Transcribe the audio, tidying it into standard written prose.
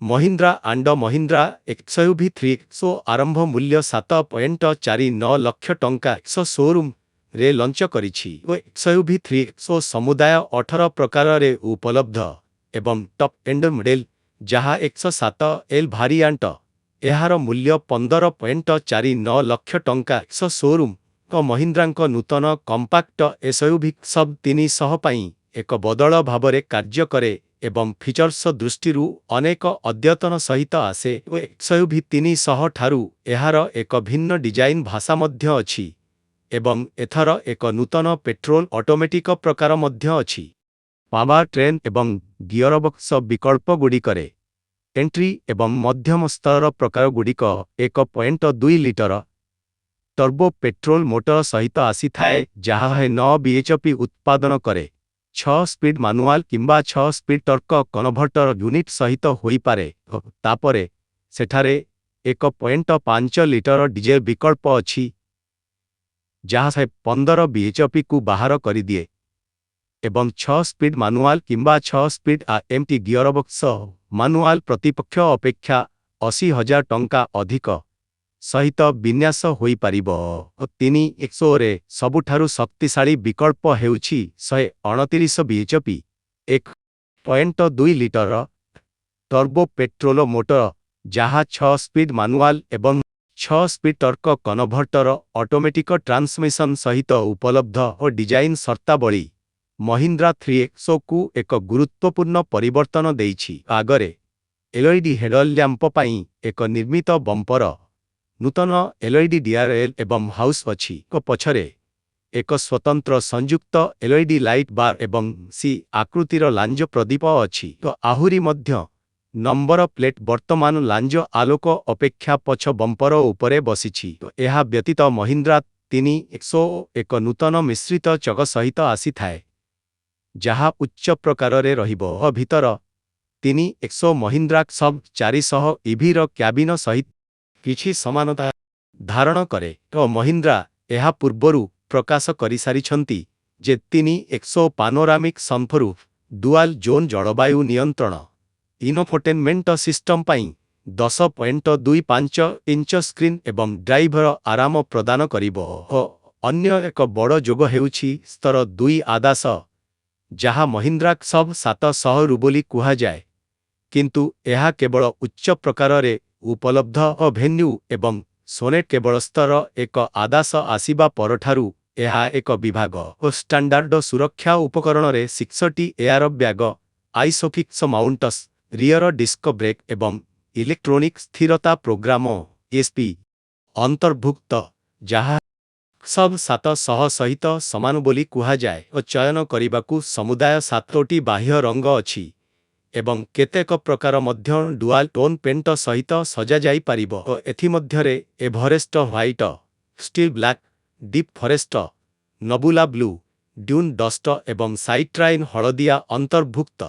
Mahindra and Mahindra XUV300 ଆରମ୍ଭ ମୂଲ୍ୟ 7.49 ଲକ୍ଷ ଟଙ୍କା ଶୋରୁମ୍ରେ ଲଞ୍ଚ କରିଛି ଓ XUV300 ସମୁଦାୟ 18 ପ୍ରକାରରେ ଉପଲବ୍ଧ ଏବଂ ଟପ୍ ଏଣ୍ଡ ମଡେଲ ଯାହା 107L ଭାରିଆଣ୍ଟ ଏହାର ମୂଲ୍ୟ 15.49 ଲକ୍ଷ ଟଙ୍କା ଶୋରୁମ୍ ମହିନ୍ଦ୍ରାଙ୍କ ନୂତନ କମ୍ପାକ୍ଟ SUV XUV300 ପାଇଁ ଏକ ବଦଳ ଭାବରେ କାର୍ଯ୍ୟ କରେ ଏବଂ ଫିଚର୍ସ ଦୃଷ୍ଟିରୁ ଅନେକ ଅଦ୍ୟତନ ସହିତ ଆସେ ଓ XUV300 ଠାରୁ ଏହାର ଏକ ଭିନ୍ନ ଡିଜାଇନ ଭାଷା ମଧ୍ୟ ଅଛି ଏବଂ ଏଥର ଏକ ନୂତନ ପେଟ୍ରୋଲ ଅଟୋମେଟିକ ପ୍ରକାର ମଧ୍ୟ ଅଛି। ପାୱାର ଟ୍ରେନ୍ ଏବଂ ଗିୟରବକ୍ସ ବିକଳ୍ପଗୁଡ଼ିକରେ ଏଣ୍ଟ୍ରି ଏବଂ ମଧ୍ୟମ ସ୍ତରର ପ୍ରକାରଗୁଡ଼ିକ 1.2 ଲିଟର ଟର୍ବୋ ପେଟ୍ରୋଲ ମୋଟର ସହିତ ଆସିଥାଏ ଯାହା 9 bhp ଉତ୍ପାଦନ କରେ 6 ସ୍ପିଡ୍ ମାନୁଆଲ କିମ୍ବା 6 ସ୍ପିଡ୍ ଟର୍କ କନଭର୍ଟର ୟୁନିଟ୍ ସହିତ ହୋଇପାରେ ଓ ତାପରେ ସେଠାରେ 1.5 ଲିଟର ଡିଜେଲ ବିକଳ୍ପ ଅଛି ଯାହା 15 bhpକୁ ବାହାର କରିଦିଏ ଏବଂ 6 ସ୍ପିଡ୍ ମାନୁଆଲ କିମ୍ବା 6 ସ୍ପିଡ୍ AMT ଗିୟରବକ୍ସ ମାନୁଆଲ ପ୍ରତିପକ୍ଷ ଅପେକ୍ଷା 80,000 ଟଙ୍କା ଅଧିକ ସହିତ ବିନ୍ୟାସ ହୋଇପାରିବ। 300ରେ ସବୁଠାରୁ ଶକ୍ତିଶାଳୀ ବିକଳ୍ପ ହେଉଛି 129 bhp 1.2 litre turbo petrol motor ଯାହା 6 ସ୍ପିଡ୍ ମାନୁଆଲ ଏବଂ 6 speed torque converter automatic transmission ସହିତ ଉପଲବ୍ଧ ଓ ଡିଜାଇନ ସର୍ତ୍ତାବଳୀ ମହିନ୍ଦ୍ରା 300କୁ ଏକ ଗୁରୁତ୍ୱପୂର୍ଣ୍ଣ ପରିବର୍ତ୍ତନ ଦେଇଛି। ଆଗରେ LED ହେଡଲ୍ୟାମ୍ପ ପାଇଁ ଏକ ନିର୍ମିତ ବମ୍ପର ନୂତନ LED DRL ଏବଂ ହାଉସ୍ ଅଛି ଓ ପଛରେ ଏକ ସ୍ୱତନ୍ତ୍ର ସଂଯୁକ୍ତ LED ଲାଇଟ୍ ବାର୍ ଏବଂ ସି ଆକୃତିର ଲାଞ୍ଜ ପ୍ରଦୀପ ଅଛି ଓ ଆହୁରି ମଧ୍ୟ ନମ୍ବର ପ୍ଲେଟ୍ ବର୍ତ୍ତମାନ ଲାଞ୍ଜ ଆଲୋକ ଅପେକ୍ଷା ପଛ ବମ୍ପର ଉପରେ ବସିଛି। ଏହା ବ୍ୟତୀତ ମହିନ୍ଦ୍ରା 300 ଏକ ନୂତନ ମିଶ୍ରିତ ଚକ ସହିତ ଆସିଥାଏ ଯାହା ଉଚ୍ଚ ପ୍ରକାରରେ ରହିବ ଓ ଭିତର 300 ମହିନ୍ଦ୍ରା XUV400 EVର କ୍ୟାବିନ ସହିତ କିଛି ସମାନତା ଧାରଣ କରେ ଓ ମହିନ୍ଦ୍ରା ଏହା ପୂର୍ବରୁ ପ୍ରକାଶ କରିସାରିଛନ୍ତି ଯେ 300 ପାନୋରାମିକ୍ ସନ୍ରୁଫ୍ ଡୁଆଲ ଜୋନ୍ ଜଳବାୟୁ ନିୟନ୍ତ୍ରଣ ଇନଫୋଟେନମେଣ୍ଟ ସିଷ୍ଟମ ପାଇଁ 10.25 ଇଞ୍ଚ ସ୍କ୍ରିନ୍ ଏବଂ ଡ୍ରାଇଭର ଆରାମ ପ୍ରଦାନ କରିବ ଓ ଅନ୍ୟ ଏକ ବଡ଼ ଯୋଗ ହେଉଛି ସ୍ତର 2 ଆଦାସ ଯାହା ମହିନ୍ଦ୍ରା XUV700 ବୋଲି କୁହାଯାଏ କିନ୍ତୁ ଏହା କେବଳ ଉଚ୍ଚ ପ୍ରକାରରେ ଉପଲବ୍ଧ ଓ ଭେନ୍ୟୁ ଏବଂ ସୋନେଟ୍ କେବଳ ସ୍ତର 1 ଆଦାସ ଆସିବା ପରଠାରୁ ଏହା ଏକ ବିଭାଗ ଓ ଷ୍ଟାଣ୍ଡାର୍ଡ ସୁରକ୍ଷା ଉପକରଣରେ 6ଟି air bag isofix mounts rear disc brake ଏବଂ ଇଲେକ୍ଟ୍ରୋନିକ ସ୍ଥିରତା ପ୍ରୋଗ୍ରାମ ESP ଅନ୍ତର୍ଭୁକ୍ତ ଯାହା XUV700 ସହିତ ସମାନ ବୋଲି କୁହାଯାଏ ଓ ଚୟନ କରିବାକୁ ସମୁଦାୟ 7ଟି ବାହ୍ୟ ରଙ୍ଗ ଅଛି ଏବଂ କେତେକ ପ୍ରକାର ମଧ୍ୟ ଡୁଆଲ ଟୋନ୍ ପେଣ୍ଟ ସହିତ ସଜାଯାଇପାରିବ ଓ ଏଥିମଧ୍ୟରେ Everest white steel black deep forest nebula blue dune dust ଏବଂ ସାଇଟ୍ରାଇନ୍ ହଳଦିଆ ଅନ୍ତର୍ଭୁକ୍ତ।